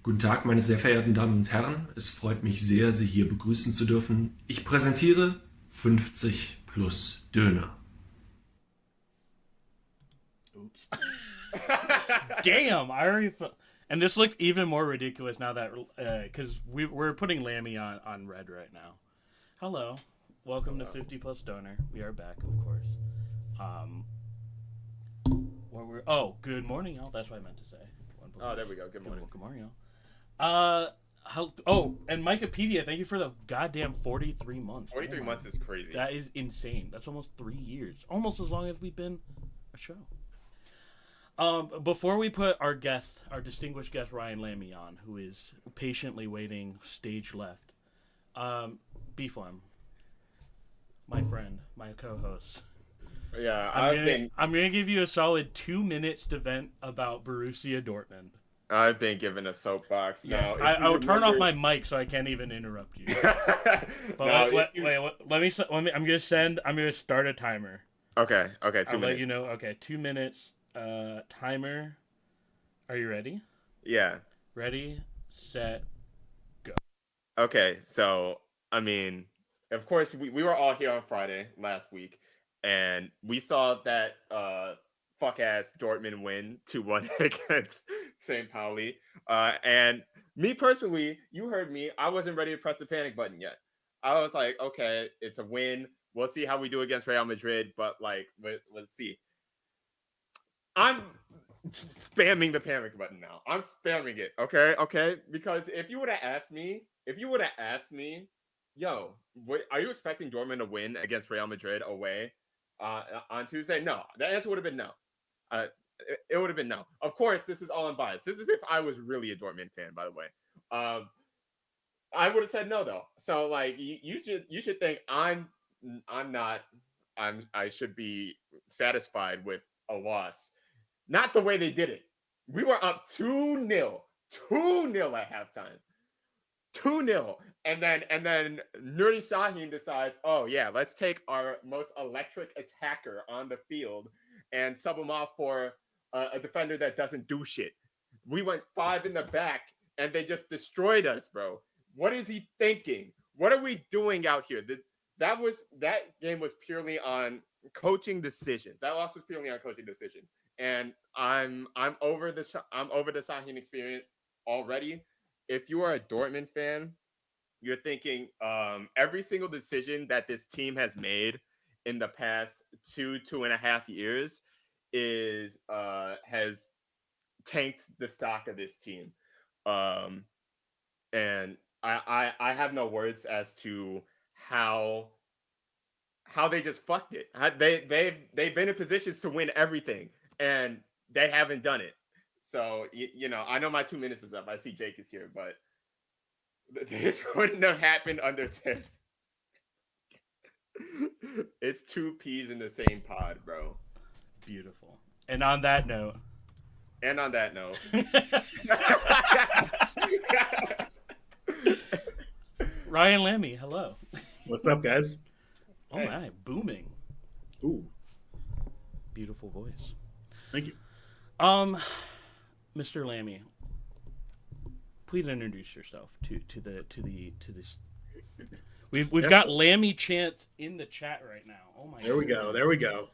Guten Tag, meine sehr verehrten Damen und Herren. Es freut mich sehr, Sie hier begrüßen zu dürfen. Ich präsentiere 50 plus Döner. Oops. Damn, I already. And this looks even more ridiculous now that because we're putting Lammi on red right now. Hello, welcome to 50 plus donor. We are back, of course. Um, where we're good morning, y'all. That's what I meant to say. Oh, there we go. Good morning. Good morning, y'all. And Wikipedia, thank you for the goddamn 43 months. 43 months is crazy. That is insane. That's almost 3 years. Almost as long as we've been a show. Before we put our distinguished guest Ryan Lammi on, who is patiently waiting stage left, B-Farm, my friend, my co-host. Yeah, I'm gonna give you a solid 2 minutes to vent about Borussia Dortmund. I've been given a soapbox. Yeah, Now, I'll turn off my mic so I can't even interrupt you. But wait, let me. I'm gonna start a timer. Okay, 2 I'll minutes. let you know. Okay, 2 minutes. Timer. Are you ready? Yeah. Ready, set, go. Okay, so, I mean, of course, we were all here on Friday last week, and we saw that fuck-ass Dortmund win 2-1 against St. Pauli. And me personally, you heard me, I wasn't ready to press the panic button yet. I was like, okay, it's a win. We'll see how we do against Real Madrid, but, like, let's see. I'm spamming the panic button now. I'm spamming it. Okay. Because if you would have asked me, yo, are you expecting Dortmund to win against Real Madrid away on Tuesday? No. The answer would have been no. It would have been no. Of course, this is all unbiased. This is if I was really a Dortmund fan, by the way. I would have said no though. So like, you should think I should be satisfied with a loss. Not the way they did it. We were up 2-0. 2-0 at halftime. 2-0. And then Nerdy Sahin decides, oh yeah, let's take our most electric attacker on the field and sub him off for a defender that doesn't do shit. We went 5 in the back and they just destroyed us, bro. What is he thinking? What are we doing out here? That game was purely on coaching decisions. That loss was purely on coaching decisions. And I'm over the Sahin experience already. If you are a Dortmund fan, you're thinking every single decision that this team has made in the past 2.5 years has tanked the stock of this team. And I have no words as to how they just fucked it. They've been in positions to win everything, and they haven't done it. So I know my 2 minutes is up. I see Jake is here, but this wouldn't have happened under tips. It's 2 peas in the same pod, bro. Beautiful. And on that note. Ryan Lammi, hello. What's up, guys? Oh my, booming. Ooh. Beautiful voice. Thank you. Mr. Lammi, please introduce yourself to this. We've got Lammi chants in the chat right now. Oh my. There we go.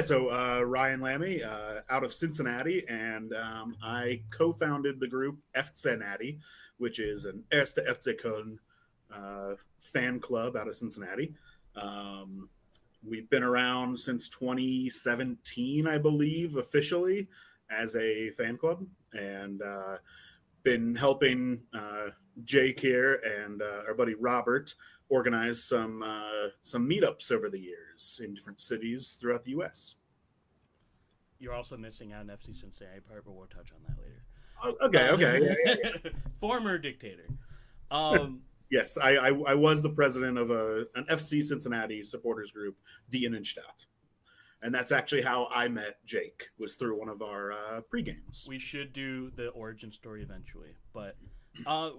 So Ryan Lammi, out of Cincinnati, and I co-founded the group Effzehnati, which is an Erste FC Köln fan club out of Cincinnati. We've been around since 2017, I believe, officially as a fan club, and been helping Jake here and our buddy Robert organize some meetups over the years in different cities throughout the U.S. You're also missing out an FC Cincinnati part, but we'll touch on that later. Okay. Yeah. Former dictator. Yes, I was the president of an FC Cincinnati supporters group, Die Innenstadt. And that's actually how I met Jake, was through one of our pre-games. We should do the origin story eventually. But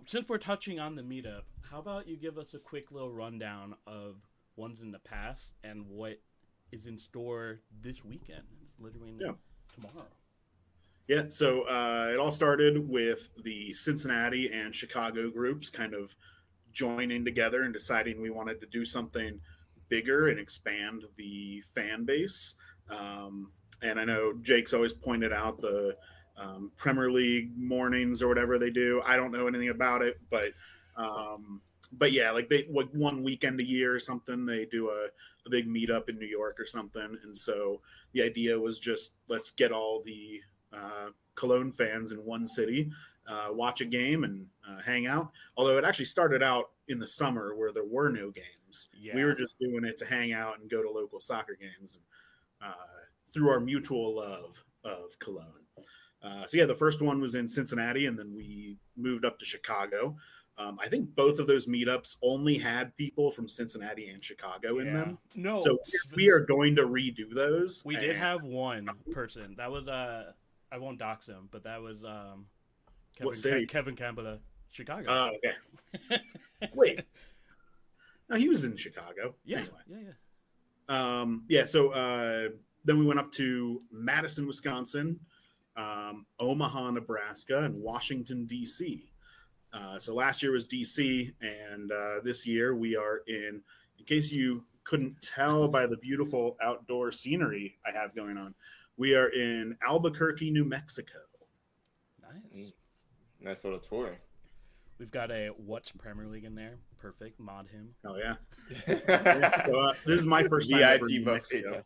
since we're touching on the meetup, how about you give us a quick little rundown of ones in the past and what is in store this weekend, literally tomorrow. Yeah, so it all started with the Cincinnati and Chicago groups kind of joining together and deciding we wanted to do something bigger and expand the fan base. And I know Jake's always pointed out the Premier League mornings or whatever they do. I don't know anything about it, but yeah, like they like one weekend a year or something, they do a big meetup in New York or something. And so the idea was just let's get all the Cologne fans in one city, watch a game and hang out. Although it actually started out in the summer where there were no games. Yeah. We were just doing it to hang out and go to local soccer games through our mutual love of Cologne. So yeah, the first one was in Cincinnati, and then we moved up to Chicago. I think both of those meetups only had people from Cincinnati and Chicago in them. No, So we are going to redo those. We did have one person. That was I won't dox him, but that was Kevin Campbell, Chicago. Oh, okay. Wait. No, he was in Chicago. Yeah, anyway. Yeah. So then we went up to Madison, Wisconsin, Omaha, Nebraska, and Washington, D.C. So last year was D.C., and this year we are in case you couldn't tell by the beautiful outdoor scenery I have going on, we are in Albuquerque, New Mexico. Nice. Nice little tour. We've got a What's Premier League in there. Perfect. Mod him. Oh, yeah. So, this is my first time ever in Mexico.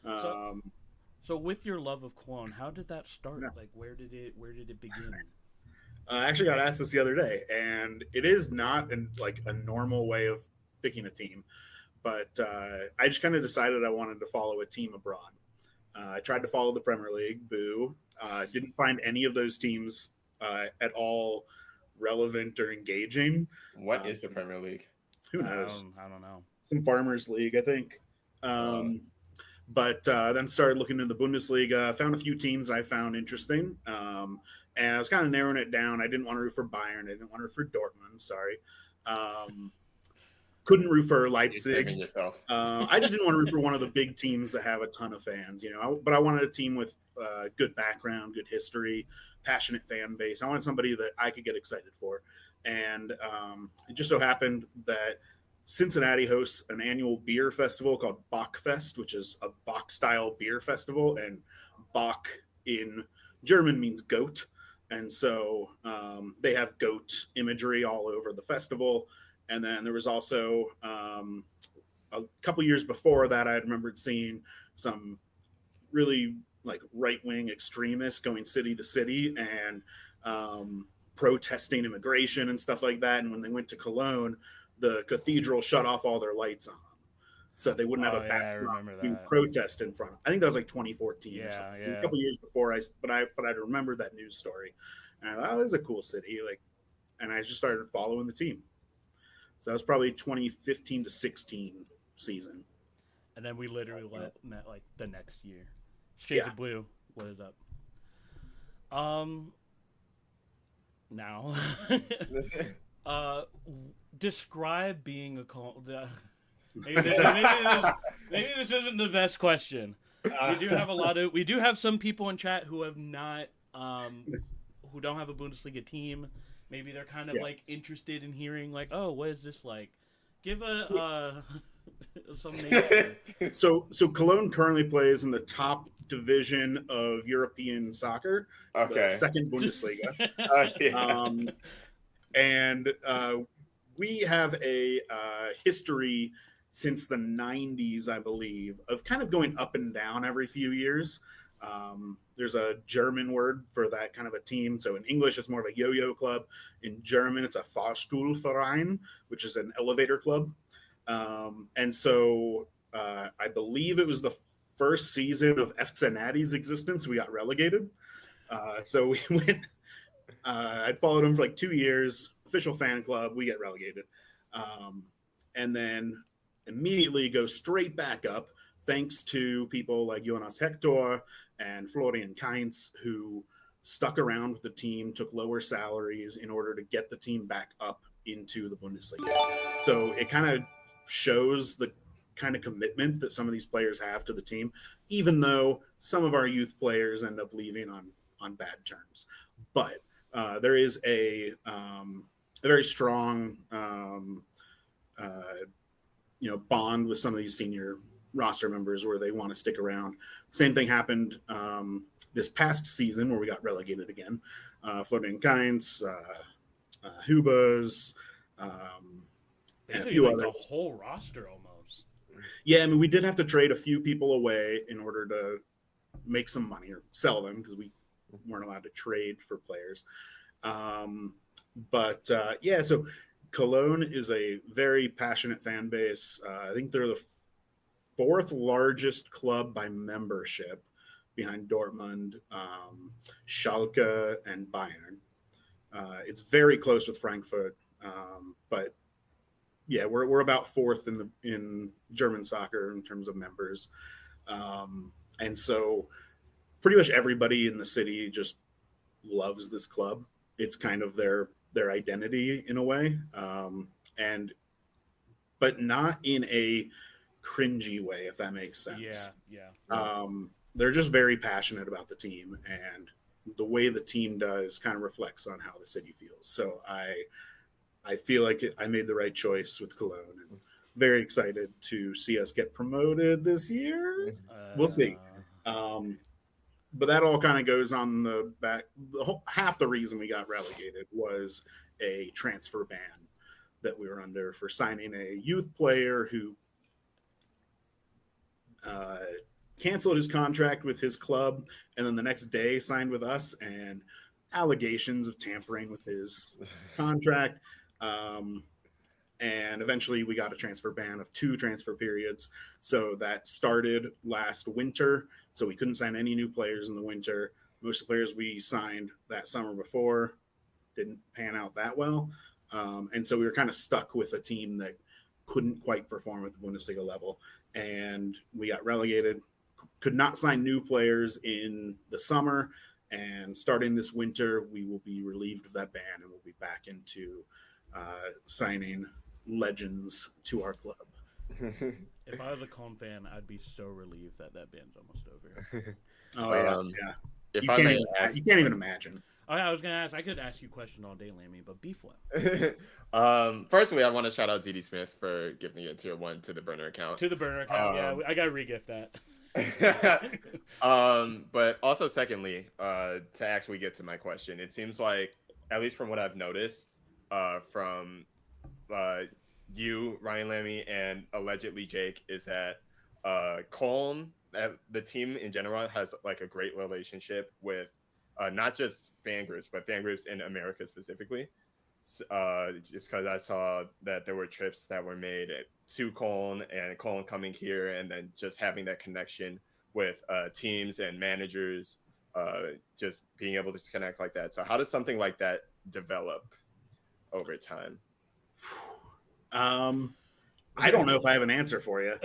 So with your love of Cologne, how did that start? Yeah. Like, where did it begin? I actually got asked this the other day, and it is not a normal way of picking a team, but I just kind of decided I wanted to follow a team abroad. I tried to follow the Premier League, boo. Didn't find any of those teams at all relevant or engaging. What is the Premier League? Who knows? I don't know. Some farmers league, I think. But then started looking into the Bundesliga, found a few teams that I found interesting. And I was kind of narrowing it down. I didn't want to root for Bayern. I didn't want to root for Dortmund. Sorry. Couldn't root for Leipzig. I just didn't want to root for one of the big teams that have a ton of fans, but I wanted a team with good background, good history, passionate fan base. I wanted somebody that I could get excited for. And it just so happened that Cincinnati hosts an annual beer festival called Bockfest, which is a Bock-style beer festival. And Bock in German means goat. And so they have goat imagery all over the festival. And then there was also a couple years before that, I remembered seeing some really right-wing extremists going city to city and protesting immigration and stuff like that. And when they went to Cologne, the cathedral shut off all their lights on, so they wouldn't have a backdrop to protest in front of. I think that was 2014 or something. A couple years before but I remember that news story, and I thought, this is a cool city, and I just started following the team. So that was probably 2015 to 16 season. And then we literally met the next year. Shades of Blue, what is up? Now, describe being a maybe this isn't the best question. We do have some people in chat who have not who don't have a Bundesliga team. Maybe they're kind of interested in hearing what is this like? Give some names. So Cologne currently plays in the top division of European soccer, the second Bundesliga. And we have a history since the 90s, I believe, of kind of going up and down every few years. There's a German word for that kind of a team. So in English, it's more of a yo-yo club. In German, it's a Fahrstuhlverein, which is an elevator club. And so I believe it was the first season of Effzehnati's existence, we got relegated. So we went, I'd followed him for 2 years, official fan club, we get relegated. And then immediately go straight back up, thanks to people like Jonas Hector and Florian Kainz, who stuck around with the team, took lower salaries in order to get the team back up into the Bundesliga. So it kind of shows the kind of commitment that some of these players have to the team, even though some of our youth players end up leaving on on bad terms. But there is a very strong bond with some of these senior roster members where they want to stick around. Same thing happened this past season where we got relegated again. Floating Kinds, Hubas, and a few like others. The whole roster almost. Yeah, I mean, we did have to trade a few people away in order to make some money or sell them because we weren't allowed to trade for players. So Cologne is a very passionate fan base. I think they're the fourth largest club by membership behind Dortmund, Schalke, and Bayern. It's very close with Frankfurt, but yeah, we're about fourth in German soccer in terms of members, and so pretty much everybody in the city just loves this club. It's kind of their identity in a way, but not in a cringy way, if that makes sense. Yeah. They're just very passionate about the team, and the way the team does kind of reflects on how the city feels. So I feel like I made the right choice with Cologne, and very excited to see us get promoted this year. We'll see. But that all kind of goes on the back. Half the reason we got relegated was a transfer ban that we were under for signing a youth player who canceled his contract with his club and then the next day signed with us, and allegations of tampering with his contract. And eventually we got a transfer ban of 2 transfer periods. So that started last winter. So we couldn't sign any new players in the winter. Most of the players we signed that summer before didn't pan out that well. And so we were kind of stuck with a team that couldn't quite perform at the Bundesliga level. And we got relegated, could not sign new players in the summer. And starting this winter, we will be relieved of that ban and we'll be back into signing legends to our club. If I was a Cologne fan, I'd be so relieved that band's almost over. Yeah. If You can't even imagine. Oh, yeah, I was going to ask. I could ask you a question all day, Lammi, but beef what? Firstly, I want to shout out ZD Smith for giving a tier 1 to the burner account. To the burner account, yeah. I got to re-gift that. But also, secondly, to actually get to my question, it seems like, at least from what I've noticed, from you, Ryan Lammi, and allegedly Jake, is that Cologne, the team in general, has like a great relationship with not just fan groups, but fan groups in America specifically. Just because I saw that there were trips that were made to Cologne and Cologne coming here, and then just having that connection with teams and managers, just being able to connect like that. So how does something like that develop over time? I don't know if I have an answer for you.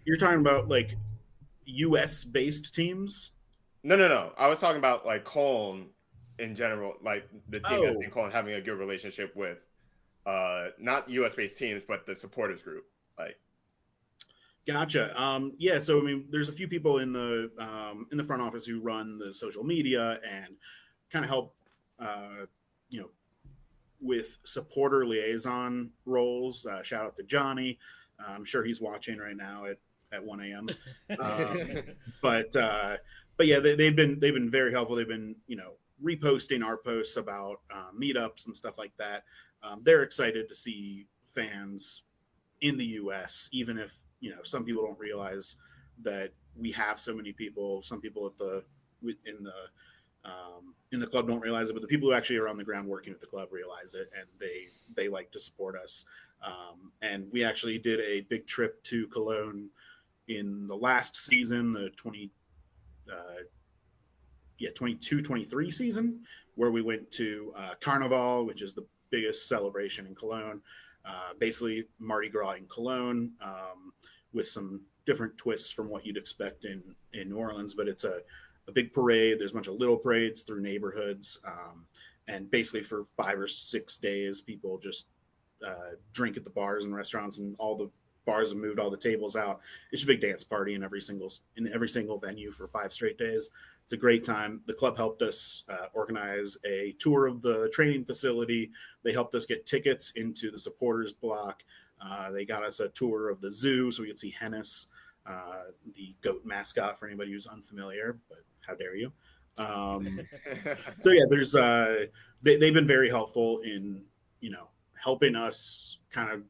You're talking about like US based teams? No. I was talking about like Cologne in general, like the team that's in Cologne having a good relationship with not US based teams, but the supporters group. Like, gotcha. Yeah, so I mean, there's a few people in the front office who run the social media and kind of help, with supporter liaison roles. Shout out to Johnny. I'm sure he's watching right now at 1 a.m. But yeah, they've been very helpful. They've been reposting our posts about meetups and stuff like that. They're excited to see fans in the U.S., even if some people don't realize that we have so many people. Some people in the club don't realize it, but the people who actually are on the ground working at the club realize it, and they like to support us. And we actually did a big trip to Cologne in the last season, the 22-23 season, where we went to Carnival, which is the biggest celebration in Cologne. Basically Mardi Gras in Cologne, with some different twists from what you'd expect in New Orleans, but it's a big parade. There's a bunch of little parades through neighborhoods. And basically for 5 or 6 days, people just drink at the bars and restaurants, and all the bars have moved all the tables out. It's a big dance party in every single venue for 5 straight days. It's a great time. The club helped us organize a tour of the training facility. They helped us get tickets into the supporters block. They got us a tour of the zoo so we could see Hennis, the goat mascot for anybody who's unfamiliar, but how dare you. So yeah, there's they've been very helpful in, helping us kind of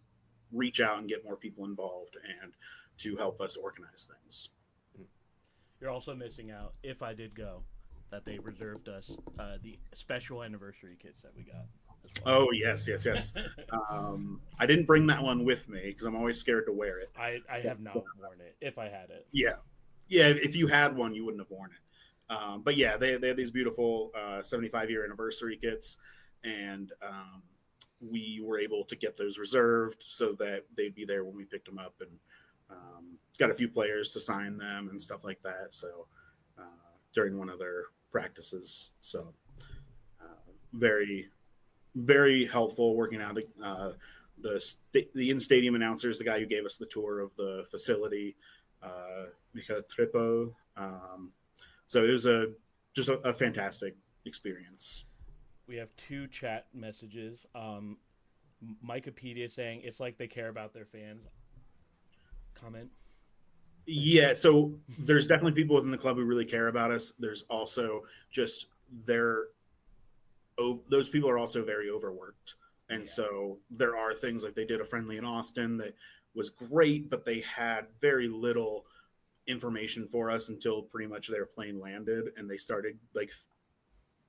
reach out and get more people involved and to help us organize things. You're also missing out, if I did go, that they reserved us the special anniversary kits that we got as well. Oh, yes. I didn't bring that one with me because I'm always scared to wear it. I have not worn it, if I had it. Yeah, if you had one, you wouldn't have worn it. But yeah, they had these beautiful 75-year anniversary kits, and we were able to get those reserved so that they'd be there when we picked them up, and got a few players to sign them and stuff like that. So during one of their practices, so very, very helpful working out. The in-stadium announcers, the guy who gave us the tour of the facility, Mika Tripo. So it was just a fantastic experience. We have 2 chat messages. Mikepedia saying it's like they care about their fans. Comment. Yeah, so there's definitely people within the club who really care about us. There's also just those people are also very overworked. And so there are things like they did a friendly in Austin that was great, but they had very little information for us until pretty much their plane landed, and they started like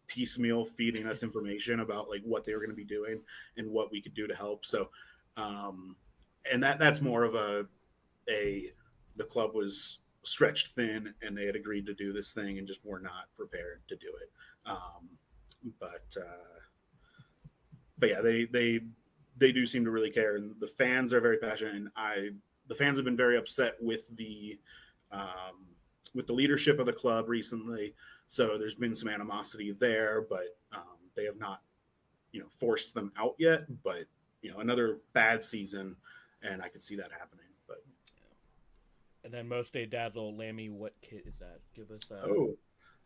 piecemeal feeding us information about like what they were going to be doing and what we could do to help. So and that's more of the club was stretched thin and they had agreed to do this thing and just were not prepared to do it. But yeah, they do seem to really care, and the fans are very passionate. And the fans have been very upset with the leadership of the club recently. So there's been some animosity there, but they have not, forced them out yet. But another bad season, and I could see that happening. But and then Most Day Dazzle, Lammi, what kit is that? Give us.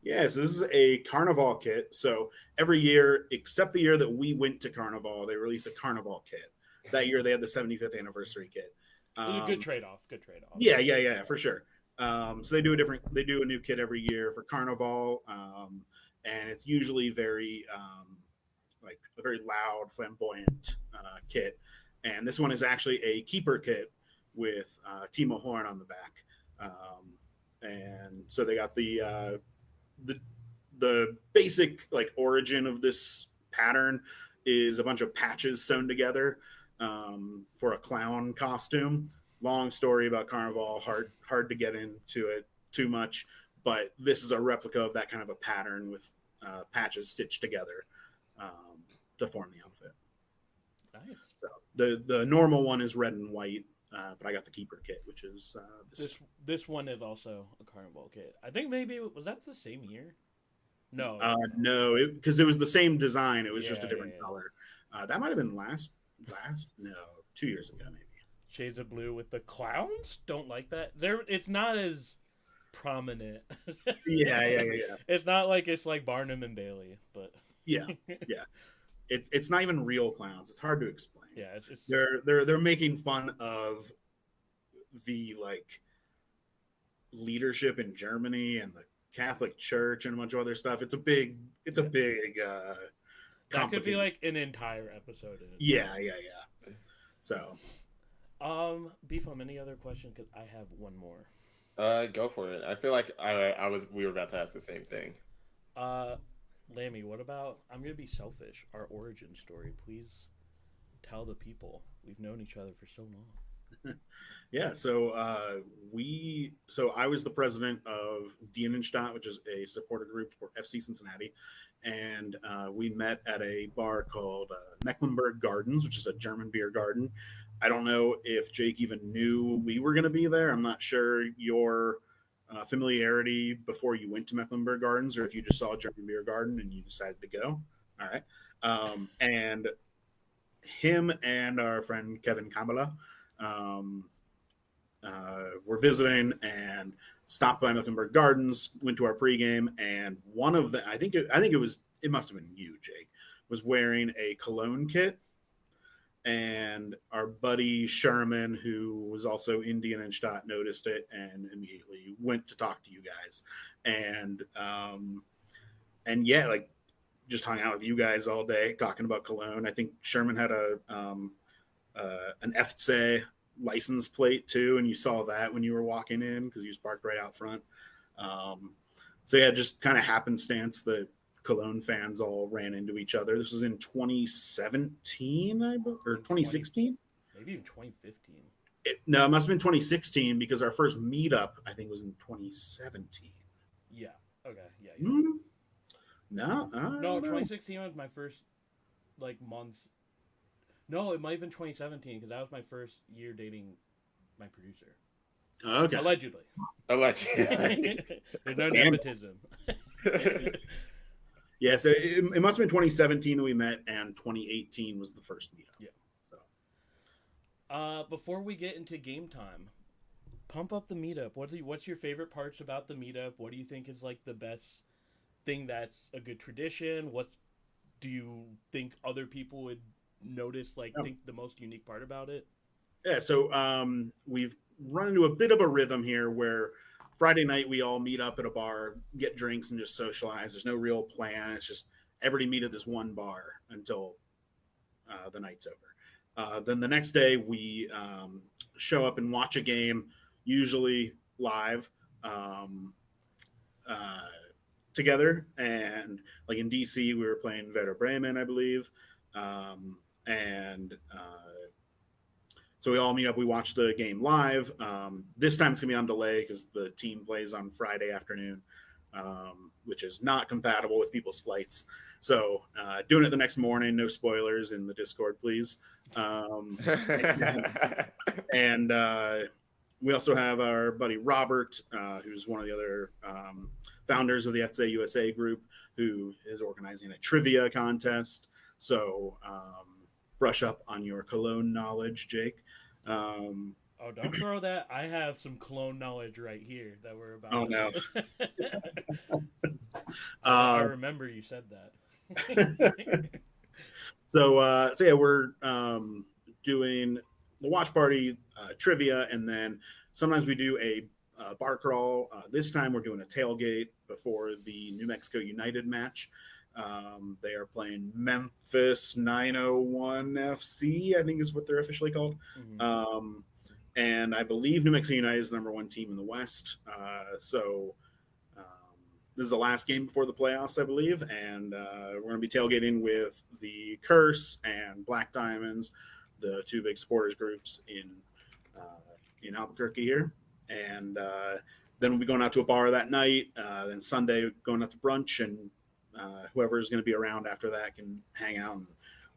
Yes, this is a Carnival kit. So every year, except the year that we went to Carnival, they release a Carnival kit. That year, they had the 75th anniversary kit. It was a good trade-off. Yeah, for sure. So they do a new kit every year for Carnival, and it's usually very like a very loud, flamboyant kit. And this one is actually a keeper kit with Timo Horn on the back, and so they got the basic like origin of this pattern is a bunch of patches sewn together for a clown costume. Long story about Carnival, hard to get into it too much, but this is a replica of that kind of a pattern with patches stitched together to form the outfit. Nice. So the normal one is red and white, but I got the keeper kit, which is this one is also a Carnival kit. I think maybe was that the same year? No, no, because it was the same design. It was just a different color. That might have been last 2 years ago, maybe. Shades of blue with the clowns. Don't like that. It's not as prominent. Yeah. It's not like it's like Barnum and Bailey, but yeah. It's not even real clowns. It's hard to explain. Yeah, it's they're making fun of the like leadership in Germany and the Catholic Church and a bunch of other stuff. It's a big that could be like an entire episode. Yeah. So Beefum, any other question? Because I have one more. Go for it. I feel like we were about to ask the same thing. Lammi, what about, I'm going to be selfish, our origin story. Please tell the people. We've known each other for so long. Yeah, so I was the president of Dienenstadt, which is a supporter group for FC Cincinnati, and we met at a bar called Mecklenburg Gardens, which is a German beer garden. I don't know if Jake even knew we were going to be there. I'm not sure your familiarity before you went to Mecklenburg Gardens, or if you just saw a German beer garden and you decided to go. All right. And him and our friend Kevin Kamala were visiting and stopped by Mecklenburg Gardens, went to our pregame, and one of the it must have been you, Jake, was wearing a Cologne kit. And our buddy Sherman, who was also Indian and Stott, noticed it and immediately went to talk to you guys. And yeah, like just hung out with you guys all day talking about Cologne. I think Sherman had an Effze license plate too, and you saw that when you were walking in because you was parked right out front. So yeah, just kind of happenstance that Cologne fans all ran into each other. This was in 2017, or 2016? Maybe even 2015. No, it must have been 2016 because our first meetup, I think, was in 2017. Yeah. Okay. Yeah. No, 2016 was my first months. No, it might have been 2017 because that was my first year dating my producer. Okay. Allegedly. There's no nepotism. Yeah, so it must have been 2017 that we met, and 2018 was the first meetup. Yeah. So, before we get into game time, pump up the meetup. What's your favorite parts about the meetup? What do you think is like the best thing that's a good tradition? What do you think other people would notice? Think the most unique part about it? Yeah. So we've run into a bit of a rhythm here where Friday night, we all meet up at a bar, get drinks, and just socialize. There's no real plan. It's just everybody meet at this one bar until the night's over. Then the next day, we show up and watch a game, usually live, together. And like in DC, we were playing Werder Bremen, I believe. So we all meet up. We watch the game live. This time it's going to be on delay because the team plays on Friday afternoon, which is not compatible with people's flights. So doing it the next morning, no spoilers in the Discord, please. And we also have our buddy Robert, who's one of the other founders of the Effze USA group, who is organizing a trivia contest. So brush up on your Cologne knowledge, Jake. Don't throw that. I have some Cologne knowledge right here that we're about. Oh, no. I remember you said that. So yeah, we're doing the watch party, trivia, and then sometimes we do a bar crawl. This time we're doing a tailgate before the New Mexico United match. They are playing Memphis 901 FC, I think is what they're officially called. Mm-hmm. And I believe New Mexico United is the number one team in the West. So this is the last game before the playoffs, I believe. And we're going to be tailgating with the Curse and Black Diamonds, the two big supporters groups in Albuquerque here. And then we'll be going out to a bar that night. Then Sunday, going out to brunch, and whoever's going to be around after that can hang out, and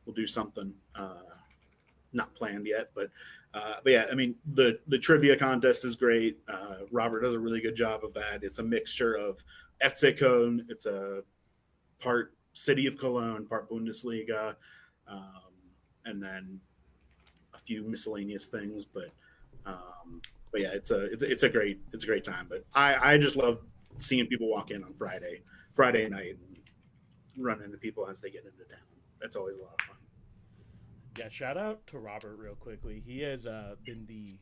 we'll do something not planned yet. But yeah, I mean, the trivia contest is great. Robert does a really good job of that. It's a mixture of FC Köln. It's a part City of Cologne, part Bundesliga, and then a few miscellaneous things. But yeah, it's a great time. But I just love seeing people walk in on Friday night and run into people as they get into town. That's always a lot of fun. Yeah, shout out to Robert real quickly. He has been the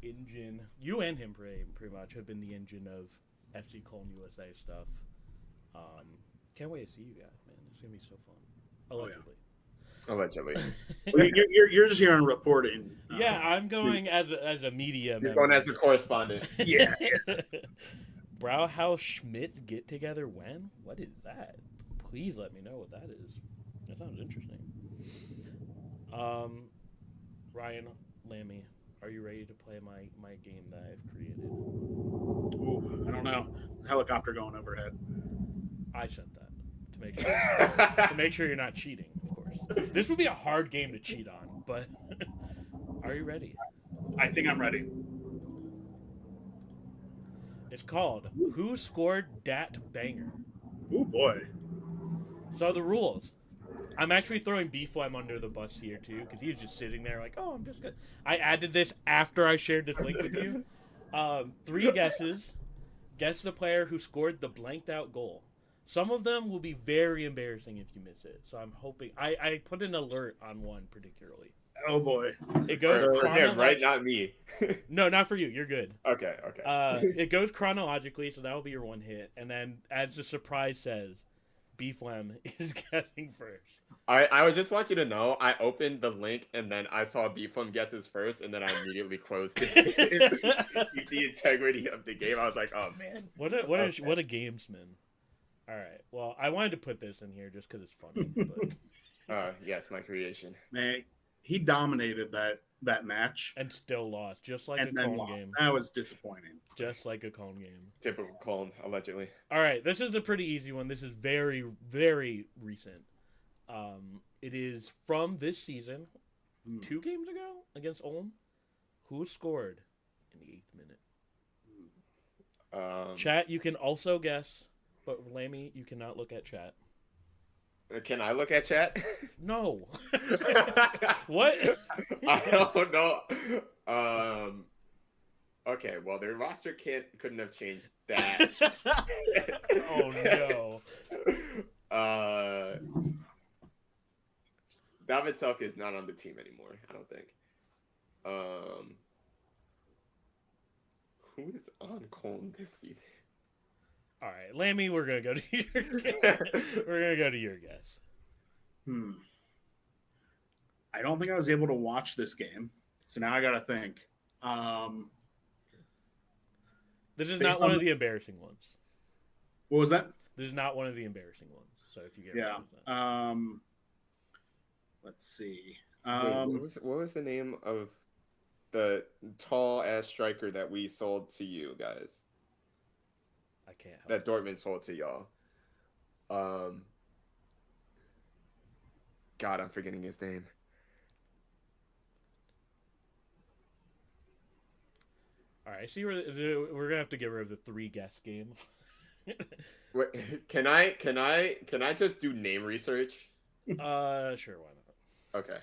engine. You and him pretty much have been the engine of FC Cologne USA stuff. Can't wait to see you guys, man. It's gonna be so fun. Allegedly. Allegedly. Well, you're just here on reporting. Yeah, I'm going as a media. He's going as a correspondent. Yeah. Brauhaus Schmidt get together when? What is that? Please let me know what that is. That sounds interesting. Ryan, Lammi, are you ready to play my game that I've created? Ooh, I don't know. There's a helicopter going overhead. I sent that to make sure you're not cheating, of course. This would be a hard game to cheat on, but are you ready? I think I'm ready. It's called Who Scored Dat Banger? Oh boy. So the rules. I'm actually throwing B-Flem under the bus here too, because he was just sitting there like, oh, I'm just good. I added this after I shared this link with you. 3 guesses. Guess the player who scored the blanked out goal. Some of them will be very embarrassing if you miss it. So I'm hoping I put an alert on one particularly. Oh boy. It goes For him, right? Not me. No, not for you. You're good. Okay. It goes chronologically, so that will be your one hit. And then, as the surprise says, B-Flem is guessing first. I would just want you to know, I opened the link and then I saw B-Flem guesses first, and then I immediately closed it. Keep the integrity of the game. I was like, oh man, What a gamesman. All right. Well, I wanted to put this in here just because it's funny. But... yes, my creation. Man, he dominated that match and still lost, just like and a then Cone lost. game. That was disappointing. Just like a Cone game. Typical Cone, allegedly. All right, this is a pretty easy one. This is very, very recent. It is from this season, 2 games ago against Ulm. Who scored in the 8th minute? Chat, you can also guess, but Lammi, you cannot look at chat. Can I look at chat? No. What? I don't know. Okay, well, their roster couldn't have changed that. Oh no. David Selke is not on the team anymore, I don't think. Who is on Cone this season? All right, Lammi, we're gonna go to your guess. We're gonna go to your guess. I don't think I was able to watch this game, so now I gotta think. This is not one of the embarrassing ones. What was that? This is not one of the embarrassing ones. So if you get let's see. What was the name of the tall ass striker that we sold to you guys? I can't help that Dortmund sold to y'all. God, I'm forgetting his name. All right, see, we're gonna have to get rid of the 3 guess game. Wait, can I just do name research? Sure, why not? Okay.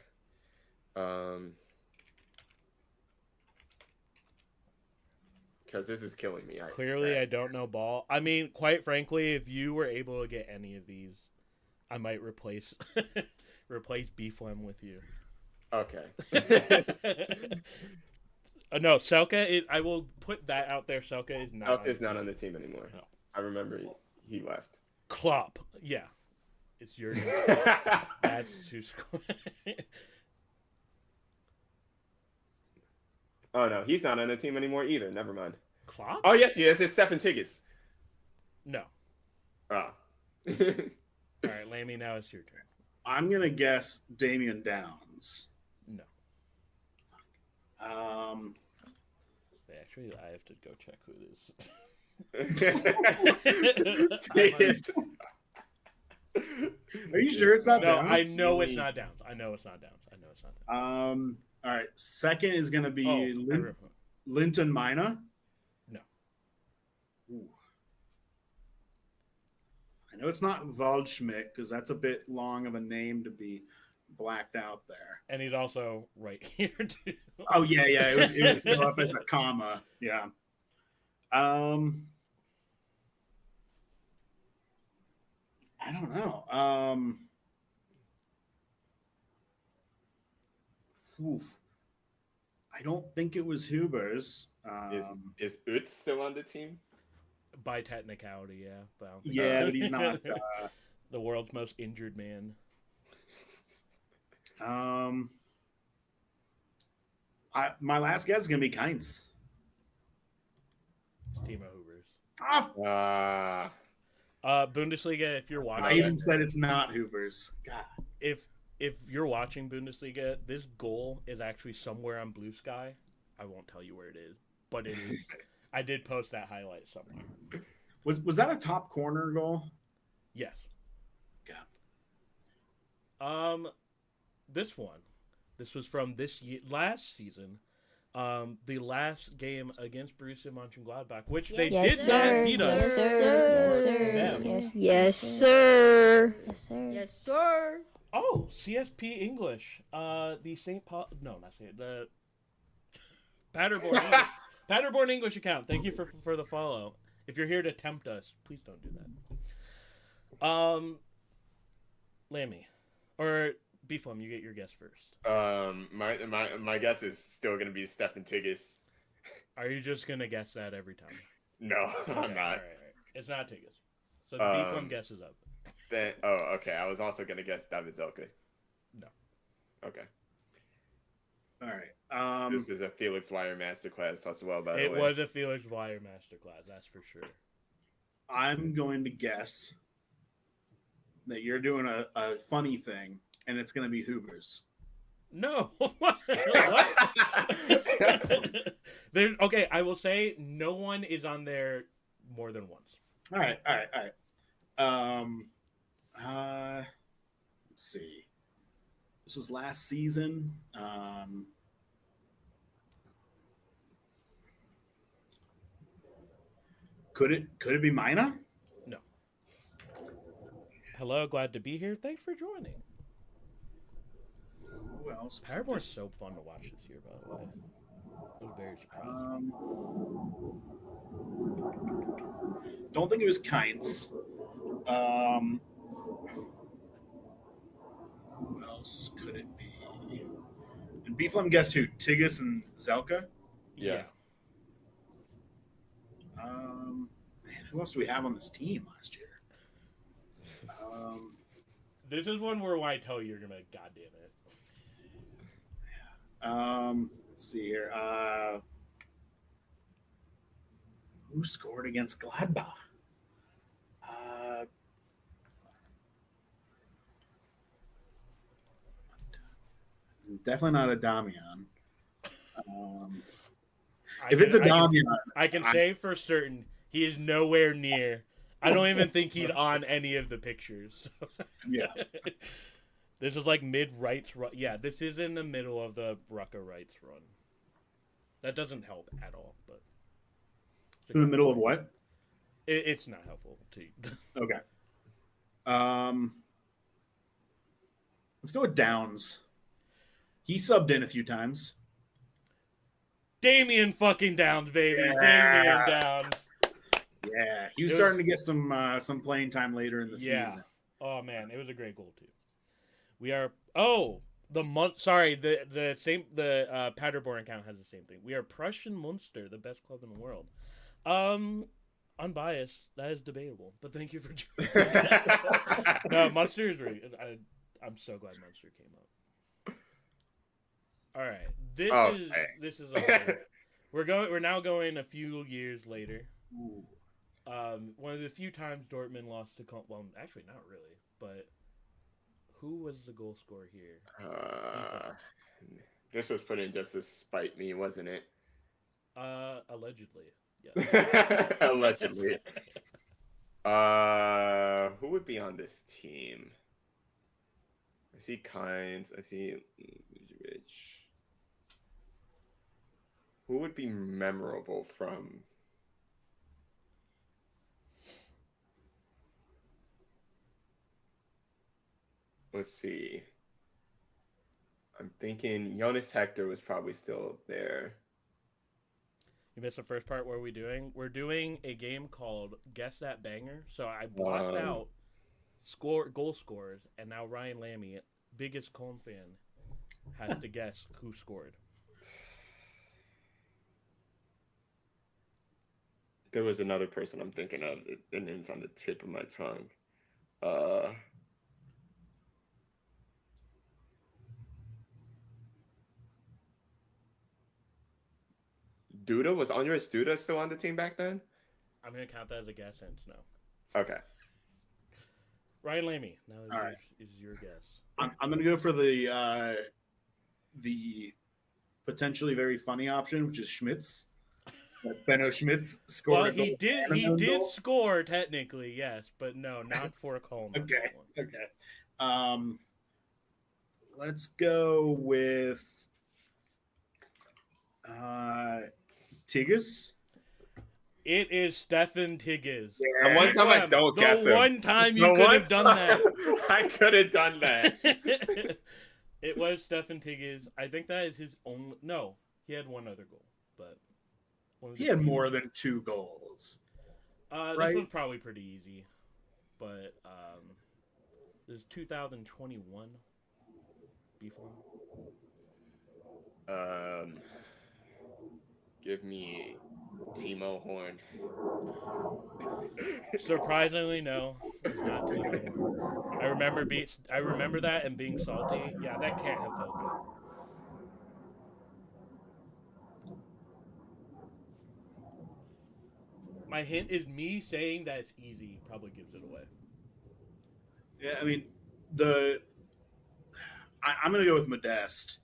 Because this is killing me. Clearly, I don't know ball. I mean, quite frankly, if you were able to get any of these, I might replace B-Flem with you. Okay. No, Selke. I will put that out there. Selke is not. Selke is not on the team anymore. No. I remember he left. Klopp. Yeah, it's your. That's who's. Oh no, he's not on the team anymore either. Never mind. Klopp? Oh yes, he is. It's Stefan Tigges. No. Ah. All right, Lammi. Now it's your turn. I'm gonna guess Damian Downs. No. Actually, I have to go check who it is. Are you sure it's not Downs? I know it's not Downs. All right. Second is going to be Linton Mina. No. Ooh. I know it's not Waldschmidt because that's a bit long of a name to be blacked out there. And he's also right here, too. Oh, yeah. It was up as a comma. Yeah. I don't know. I don't think it was Huber's. Is Ut still on the team? By technicality, yeah. But but he's not. The world's most injured man. My last guess is going to be Kainz. Timo Huber's. Bundesliga, if you're watching... I even said it's not Huber's. God. If you're watching Bundesliga, this goal is actually somewhere on Blue Sky. I won't tell you where it is, but it is. I did post that highlight somewhere. Was that a top corner goal? Yes. God. This one. This was from last season. The last game against Borussia Mönchengladbach, which they did not beat us. Yes, sir. Oh, CSP English. The St. Paul. No, not St. The Paderborn English. Paderborn English account. Thank you for the follow. If you're here to tempt us, please don't do that. Lammy, or Beeflum, you get your guess first. My guess is still gonna be Stefan Tigges. Are you just gonna guess that every time? No, I'm Okay, not. All right. It's not Tigges. So the Beeflum guesses up. Then, okay. I was also gonna guess David Zelke. No. Okay. All right. This is a Felix Wire masterclass as well, by the way. It was a Felix Wire masterclass, that's for sure. I'm going to guess that you're doing a funny thing, and it's going to be Hoobers. No. What? There's okay. I will say no one is on there more than once. All right. Let's see. This was last season. Could it be Mina? No. Hello, glad to be here. Thanks for joining. Who else? Paderborn's so fun to watch this year, by the way. It was very surprising. Don't think it was Kynes. Who else could it be? And Beeflum, guess who? Tigges and Zelka? Yeah. Man, who else do we have on this team last year? This is one where I tell you you're gonna God damn it. Let's see here. Who scored against Gladbach? Definitely not a Damian. If it's a Damian, I can say for certain he is nowhere near. I don't even think he's on any of the pictures. yeah. This is like mid-rights run. Yeah, this is in the middle of the Rucka rights run. That doesn't help at all, but In the middle of what? it's not helpful to you. Okay. Let's go with Downs. He subbed in a few times. Damian fucking Downs, baby. Yeah. Damian Downs. Yeah, he was starting to get some playing time later in the season. Oh man, it was a great goal too. We are the Paderborn account has the same thing. We are Prussian Munster, the best club in the world. Unbiased, that is debatable, but thank you for joining. No, Munster is really. I'm so glad Munster came up. All right, this is we're now going a few years later. Ooh. One of the few times Dortmund lost to well, actually not really, but who was the goal scorer here? This was put in just to spite me, wasn't it? Allegedly, yeah. Allegedly. Who would be on this team? I see Kynes. I see Rich. Who would be memorable from? Let's see. I'm thinking Jonas Hector was probably still there. You missed the first part. What are we doing? We're doing a game called Guess That Banger. So I blocked out goal scorers, and now Ryan Lammy, biggest Cone fan, has to guess who scored. There was another person I'm thinking of. The name's on the tip of my tongue. Duda? Was Andres Duda still on the team back then? I'm going to count that as a guess, and it's no. Okay. Ryan Lammy, now is your guess. I'm going to go for the potentially very funny option, which is Schmitz. Benno Schmitz scored. Well, he did score technically, yes, but no, not for Colm. Okay. Let's go with Tigges. It is Stefan Tigges. The one time I don't guess him. The one time you The could one have done that. I could have done that. It was Stefan Tigges. I think that is his only. No, he had one other goal, but He had more than 2 goals. This right? one's probably pretty easy, but this is 2021. Before. Give me Timo Horn. Surprisingly, no, it's not Timo Horn. I remember that and being salty. Yeah, that can't have felt good. My hint is me saying that it's easy probably gives it away. Yeah, I mean, I'm going to go with Modeste.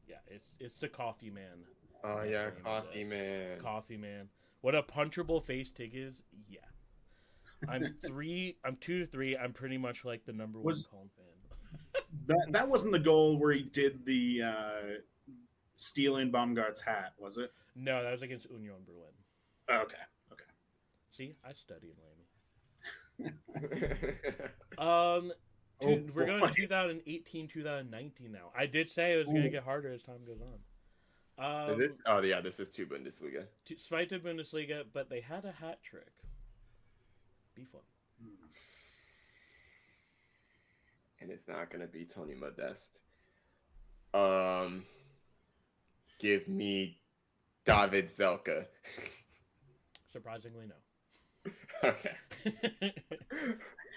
Yeah, it's the Coffee Man. Oh yeah, Coffee Man. Coffee Man. What a punchable face Tig is. Yeah. I'm 2-3. I'm pretty much like the number one Colin fan. that wasn't the goal where he did the stealing Baumgart's hat, was it? No, that was against Union Berlin. Okay. See, I studied Lammi. We're going 2018, 2019 now. I did say it was going to get harder as time goes on. This is 2 Bundesliga. Zweite Bundesliga, but they had a hat trick. Be fun. And it's not going to be Tony Modeste. Give me David Zelka. Surprisingly, no. Okay.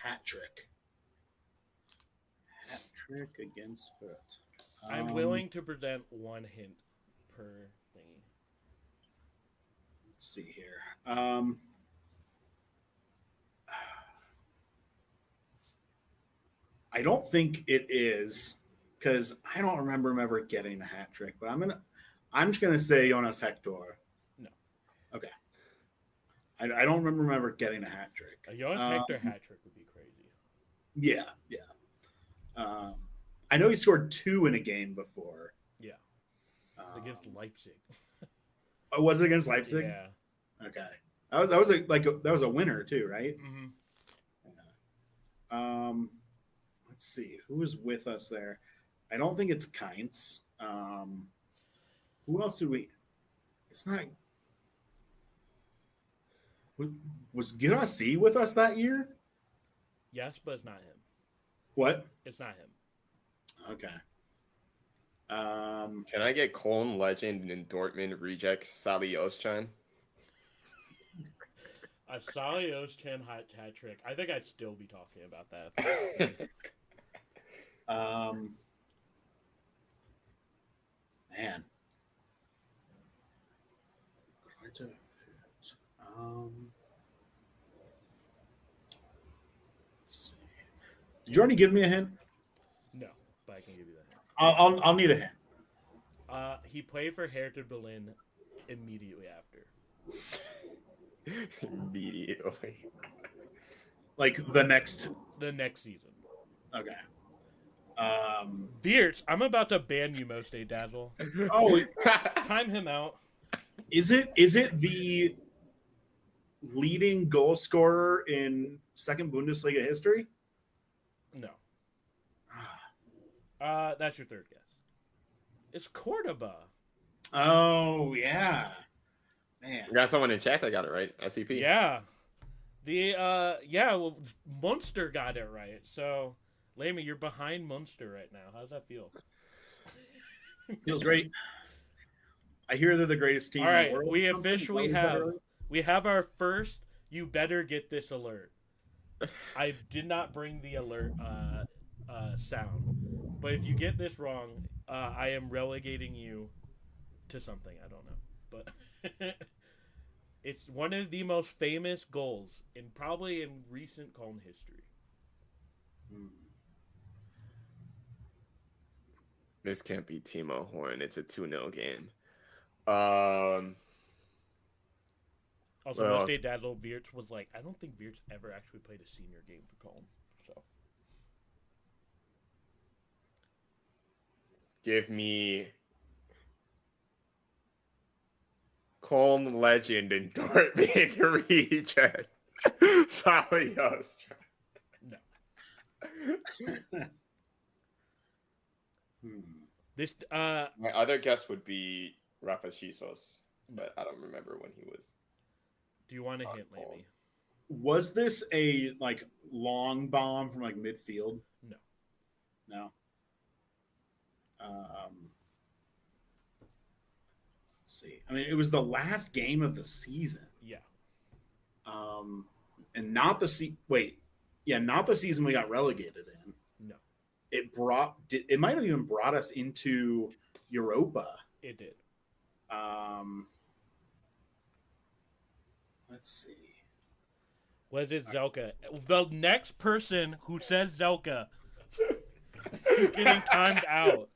Hat trick. Hat trick against Fürth. I'm willing to present one hint per thingy. Let's see here. I don't think it is, because I don't remember him ever getting a hat trick. But I'm just gonna say Jonas Hector. No. Okay. I don't remember him ever getting a hat trick. A Jonas Hector hat trick would be crazy. Yeah. I know he scored 2 in a game before. Yeah. Against Leipzig. Oh, was it against Leipzig? Yeah. Okay. That was a winner too, right? Mm-hmm. Let's see who was with us there. I don't think it's Kainz. Who else did we? It's not. Was Girassi with us that year? Yes, but it's not him. What? It's not him. Okay. Can I get Cologne legend and Dortmund reject Sally Özcan? A Sally Özcan hat trick. I think I'd still be talking about that. Man. Let's see. Did you already give me a hint? No, but I can give you that hint. I'll need a hint. He played for Hertha Berlin immediately after. Immediately. Like the next season. Okay. Beers, I'm about to ban you, Most Day Dazzle. Oh, time him out. Is it the leading goal scorer in second Bundesliga history? No. That's your third guess. It's Cordoba. Oh yeah, man. We got someone in chat that got it right. SCP. Yeah. Well, Munster got it right. So, Lammi, you're behind Munster right now. How does that feel? Feels great. I hear they're the greatest team All right, in the world. we officially have our first "you better get this" alert. I did not bring the alert sound, but if you get this wrong, I am relegating you to something. I don't know, but it's one of the most famous goals probably in recent Cologne history. This can't be Timo Horn. It's a 2-0 game. Also, Most Day Dazzle Wirtz was like, I don't think Wirtz ever actually played a senior game for Cologne. So, give me Cologne legend in Dortmund region. Sorry, No. This My other guess would be Rafa Chisos, but I don't remember when he was. Do you want to hint, Lammi? Was this a like long bomb from like midfield? No. No. Let's see. I mean, it was the last game of the season. Yeah. And not the not the season we got relegated in. No. It might have even brought us into Europa. It did. Let's see. Was it Zelka? The next person who says Zelka is getting timed out.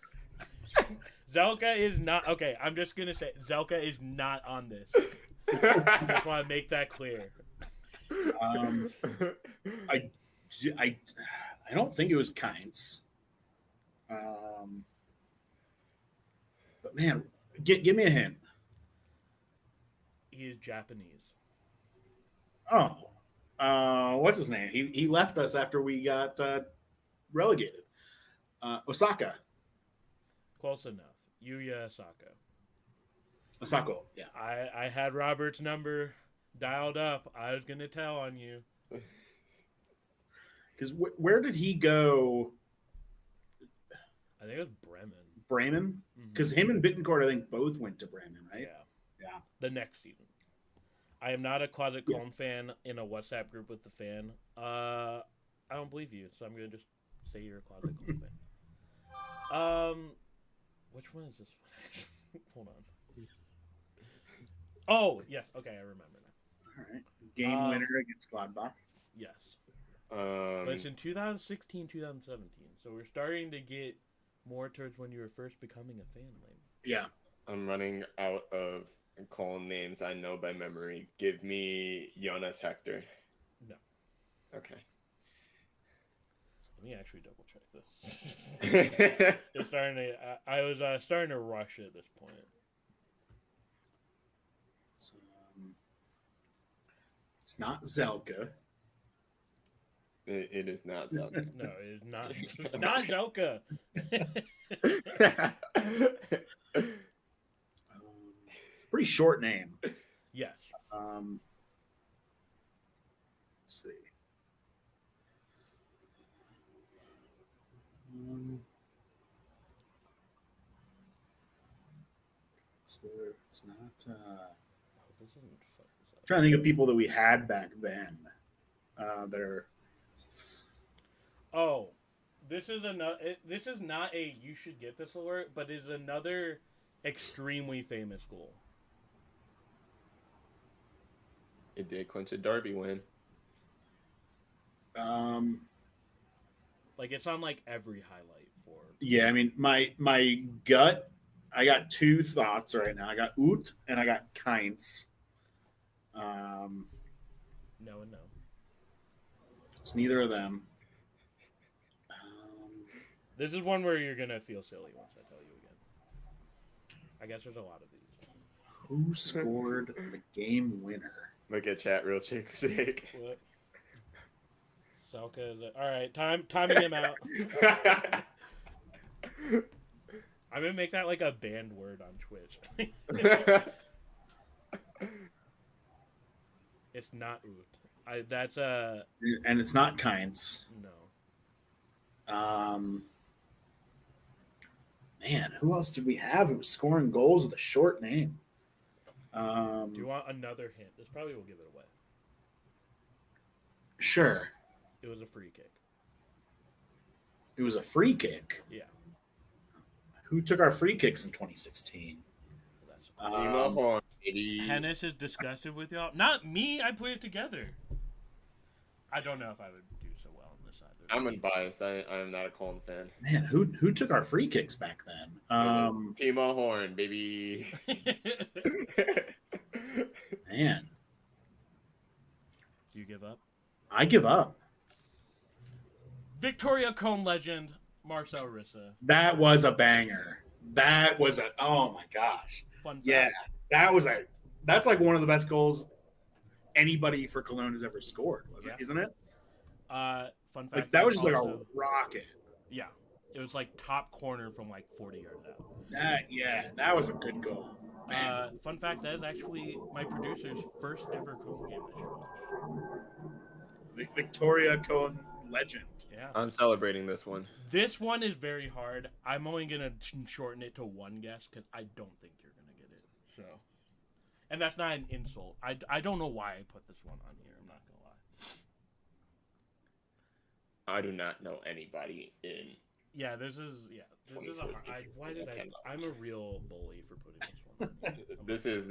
Zelka is not okay. I'm just gonna say Zelka is not on this. I just want to make that clear. I don't think it was Kainz. But man, give me a hint. He is Japanese. Oh, what's his name? He left us after we got relegated. Osaka. Close enough. Yuya Osako, yeah. I had Robert's number dialed up. I was gonna tell on you. Because where did he go? I think it was Bremen. Bremen? Because him and Bittencourt, I think, both went to Bremen, right? Yeah. The next season. I am not a closet Cologne fan in a WhatsApp group with the fan. I don't believe you, so I'm gonna just say you're a closet Cologne fan. Which one is this one? Hold on. Oh, yes. Okay, I remember now. All right. Game winner against Gladbach. Yes. But it's in 2016, 2017. So we're starting to get more towards when you were first becoming a fan, Lane. Yeah. I'm running out of Cologne names I know by memory. Give me Jonas Hector. No. Okay. Let me actually double check this. It's starting to. I was starting to rush at this point. It's not Zelka. It is not Zelka. No, it is not. It's not Zelka. Pretty short name. Yes. Let's see. So it's not. Trying to think of people that we had back then. They're. Oh, this is another. This is not a you should get this alert, but is another extremely famous goal. It did clinch a derby win. Like it's on like every highlight for. Yeah, I mean my gut. I got two thoughts right now. I got Ut and I got Kainz. No and no. It's neither of them. This is one where you're gonna feel silly once I tell you again. I guess there's a lot of these. Who scored the game winner? Look at chat real shake. What? Selka is all right. Timing him out. I'm gonna make that like a banned word on Twitch. It's not Ut. That's and it's not Kainz. No. Man, who else did we have who was scoring goals with a short name? Do you want another hint? This probably will give it away. Sure. It was a free kick. It was a free kick. Yeah. Who took our free kicks in 2016? Timo Horn, Hennis is disgusted with y'all. Not me. I put it together. I don't know if I would do so well on this either. I'm unbiased. I am not a Cologne fan. Man, who took our free kicks back then? Timo Horn, baby. Man. Do you give up? I give up. Victoria Cone legend, Marcel Rissa. That was a banger. That was oh my gosh. Fun fact. Yeah, that was a That's like one of the best goals anybody for Cologne has ever scored, isn't it? Fun fact. Like that was just like also, a rocket. Yeah, it was like top corner from like 40 yards out. That was a good goal. Fun fact, that is actually my producer's first ever Cone game that she watched. Victoria Cohen legend. Yeah. I'm celebrating this one. This one is very hard. I'm only going to shorten it to one guess because I don't think you're going to get it. So, and that's not an insult. I don't know why I put this one on here. I'm not going to lie. I do not know anybody in. Yeah, this is I'm a real bully for putting this one on here. This is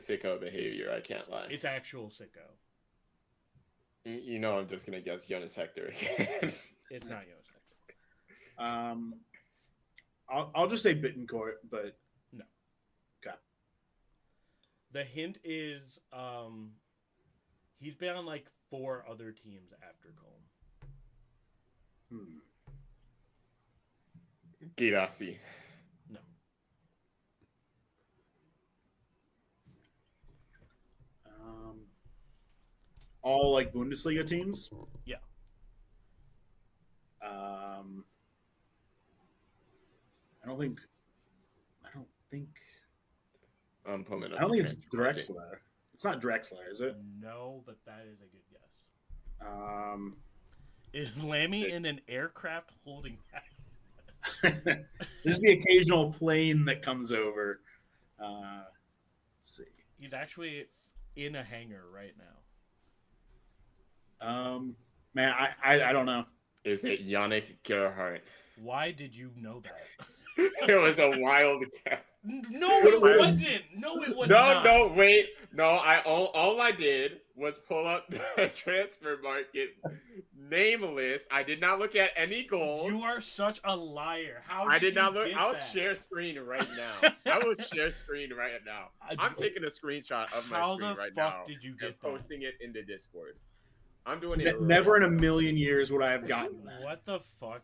sicko behavior. I can't lie. It's actual sicko. You know, I'm just gonna guess Jonas Hector again. It's not Jonas Hector. I'll just say Bittencourt, but no. Okay. The hint is he's been on like 4 other teams after Cologne. Girassi. No. All like Bundesliga teams. Yeah. I don't think. I'm pulling up. I don't think it's Drexler. It's not Drexler, is it? No, but that is a good guess. Is Lammi in an aircraft holding back? There's the occasional plane that comes over. Let's see. He's actually in a hangar right now. Man, I don't know. Is it Yannick Gerhardt? Why did you know that? It was a wild guess. No, it wasn't. No, it was not. No, wait. No, all I did was pull up the transfer market name list. I did not look at any goals. You are such a liar. How I did not look. I'll that? share screen right now. I will share screen right now. I'm taking a screenshot of my screen right now. How the fuck did you get that? Posting it in the Discord. I'm doing it. Never in a million years would I have gotten that. What the fuck?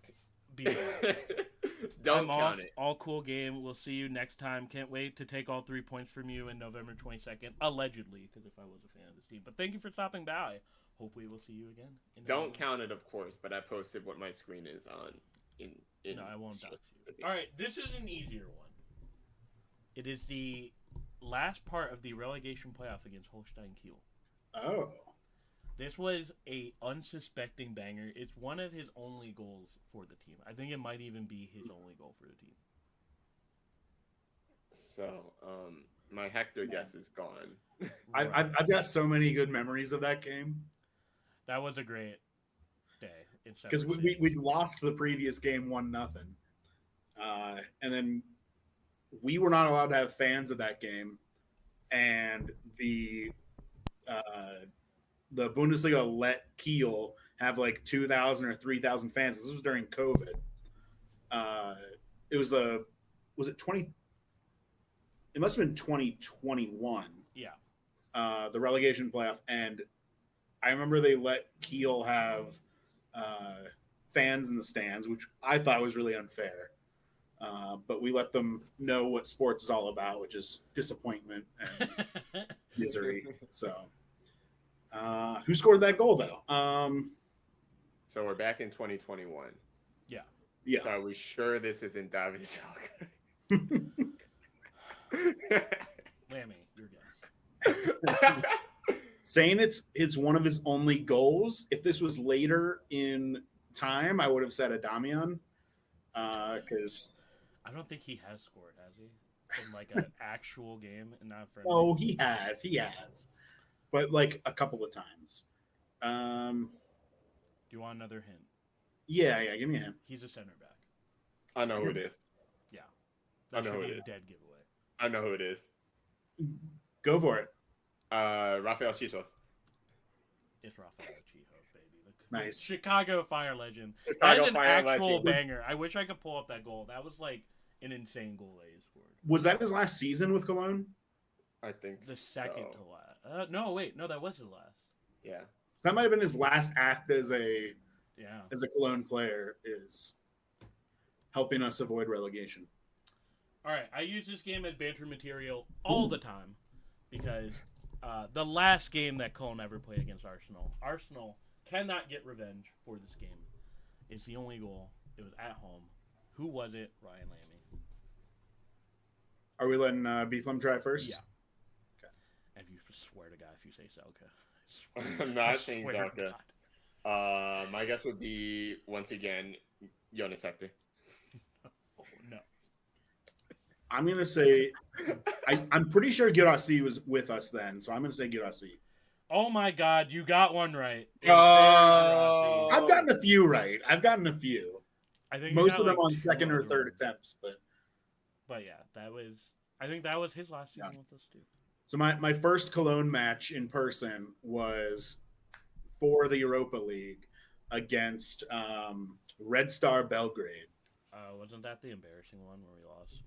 Don't count it. All cool game. We'll see you next time. Can't wait to take all 3 points from you in November 22nd. Allegedly, because if I was a fan of this team. But thank you for stopping by. Hopefully we'll see you again. Don't count it, of course, but I posted what my screen is on. No, I won't dox you. All right, this is an easier one. It is the last part of the relegation playoff against Holstein Kiel. Oh. This was a unsuspecting banger. It's one of his only goals for the team. I think it might even be his only goal for the team. So, my Hector guess is gone. I've got so many good memories of that game. That was a great day. Because we lost the previous game 1-0. And then we were not allowed to have fans at that game. And the Bundesliga let Kiel have like 2,000 or 3,000 fans. This was during COVID. It was it 20? It must have been 2021. Yeah. The relegation playoff. And I remember they let Kiel have fans in the stands, which I thought was really unfair. But we let them know what sports is all about, which is disappointment and misery. So, who scored that goal, though? So we're back in 2021. Yeah. Yeah. So are we sure this isn't David Salka? Lammi, your guess. Saying it's one of his only goals. If this was later in time, I would have said Adamian. Because I don't think he has scored, has he? In like an actual game and not friendly. Oh, he has, but like a couple of times. Do you want another hint? Yeah, give me a hint. He's a center back. I know who it is. Yeah, I know who it is. Dead giveaway. I know who it is. Go for it. Rafael Chichos. It's Rafael Chichos, baby. Nice. Chicago Fire legend. Chicago That's an Fire actual legend. banger. I wish I could pull up that goal. That was like an insane goal that he scored. Was that his last season with Cologne? I think The second so. to last. No, wait. No, that was his last. Yeah. That might have been his last act as a Yeah. Cologne player, is helping us avoid relegation. All right. I use this game as banter material all the time. because the last game that Cologne ever played against Arsenal cannot get revenge for this game. It's the only goal. It was at home. Who was it? Ryan Lammi. Are we letting Beeflum try first? Yeah. Okay. And if you swear to God, if you say Selka. I'm not saying Zelka. My guess would be, once again, Jonas Hector. Oh, no. I'm going to say, I'm pretty sure Girassi was with us then, so I'm going to say Girassi. Oh my God, you got one right. Oh. I've gotten a few right. I think most of them on second or third attempts, But yeah, I think that was his last season with us too. So my first Cologne match in person was for the Europa League against Red Star Belgrade. Wasn't that the embarrassing one where we lost?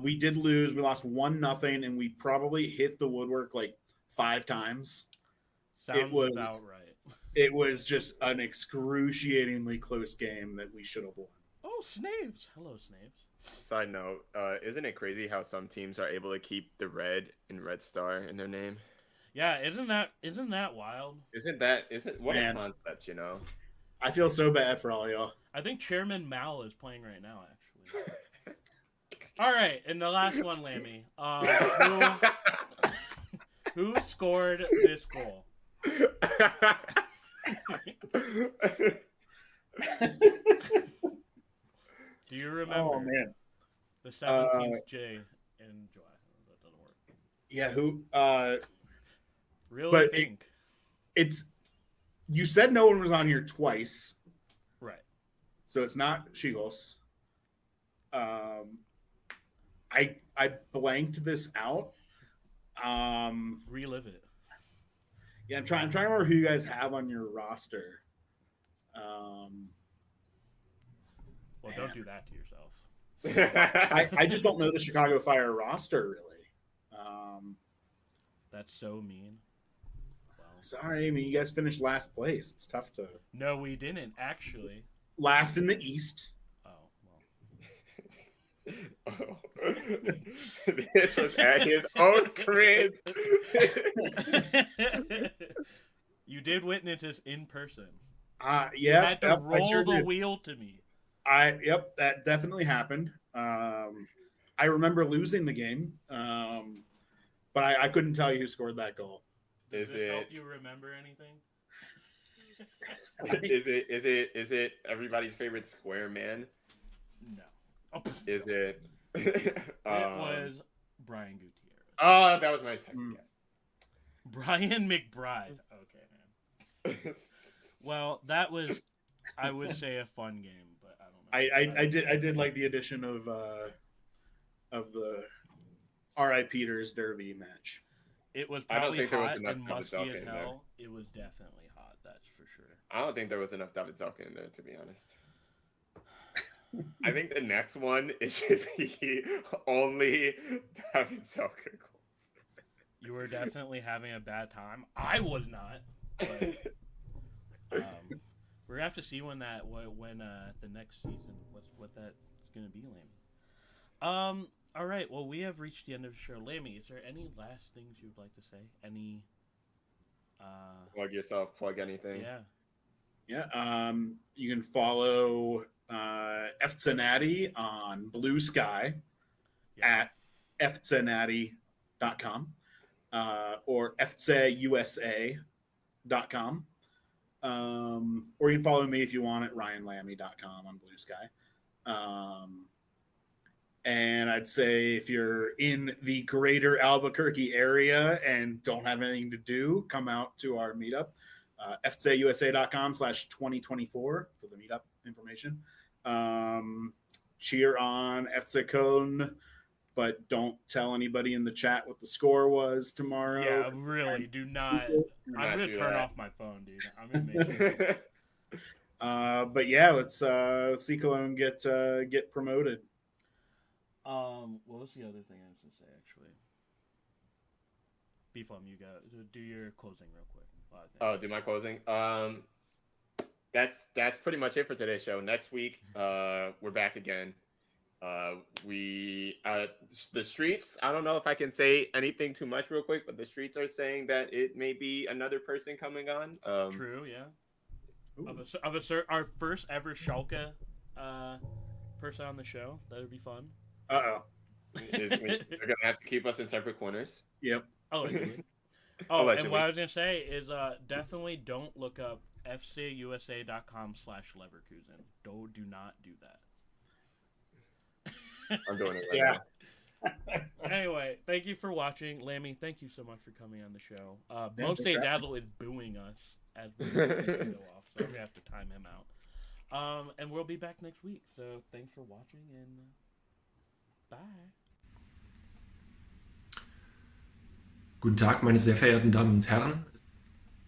We did lose. We lost 1-0, and we probably hit the woodwork like 5 times. Sounds about right. It was just an excruciatingly close game that we should have won. Oh, Snaves! Hello, Snaves. Side note, isn't it crazy how some teams are able to keep the red and Red Star in their name? Yeah, isn't that wild? What a concept, you know? I feel so bad for all y'all. I think Chairman Mal is playing right now, actually. All right, and the last one, Lammi. Who scored this goal? Do you remember? Oh man, the 17th J in July. That doesn't work. Yeah, who? Really but think it's. You said no one was on here twice, right? So it's not Chigos. I blanked this out. Relive it. Yeah, I'm trying to remember who you guys have on your roster. Well, man. Don't do that to yourself. I just don't know the Chicago Fire roster really. That's so mean. Well, sorry, I mean you guys finished last place. It's tough to. No, we didn't actually. Last in the East. Oh. This was at his own crib. You did witness this in person. Yeah. You had to roll sure the did. wheel to me. Yep, that definitely happened. I remember losing the game, but I couldn't tell you who scored that goal. Does this help you remember anything? Is it everybody's favorite square man? No. Oh, is it? It was Brian Gutierrez. Oh, that was my second guess. Brian McBride. Okay, man. Well, that was, I would say, a fun game, but I don't know. I did like the addition of the R.I. Peters Derby match. It was probably hot and David musty Zelka as in hell. It was definitely hot, that's for sure. I don't think there was enough David Zelka in there, to be honest. I think the next one, it should be only David Zelka goals. You were definitely having a bad time. I was not. But, we're gonna have to see when the next season what that's gonna be, Lammi. All right. Well, we have reached the end of the show. Lammi, is there any last things you'd like to say? Any? Plug yourself. Plug anything. Yeah. Yeah. You can follow Effzehnati on Blue Sky at Effzehnati.com or EffzeUSA.com. Or you can follow me if you want at RyanLammi.com on Blue Sky. And I'd say if you're in the greater Albuquerque area and don't have anything to do, come out to our meetup. FZUSA.com/2024 for the meetup information. Cheer on FC Köln, but don't tell anybody in the chat what the score was tomorrow. Yeah, really, do not. I'm going to turn off my phone, dude. I'm going to make it. But yeah, let's see Cologne get promoted. What was the other thing I was going to say, actually? Beeflum, you got do your closing real quick. Oh, do my closing? That's pretty much it for today's show. Next week, we're back again. The streets. I don't know if I can say anything too much real quick, but the streets are saying that it may be another person coming on. True, yeah. Ooh. Our first ever Schalke person on the show. That would be fun. Uh-oh. They're gonna have to keep us in separate corners. Yep. Allegedly. Oh, Allegedly. and what I was gonna say is, definitely don't look up fcusa.com/Leverkusen. Do not do that. I'm doing it right Yeah. now. Anyway, thank you for watching. Lammi, thank you so much for coming on the show. Yeah, Most thanks Day for having Dazzle is booing us as we go off, so we have to time him out. And we'll be back next week. So thanks for watching and bye. Guten Tag, meine sehr verehrten Damen und Herren.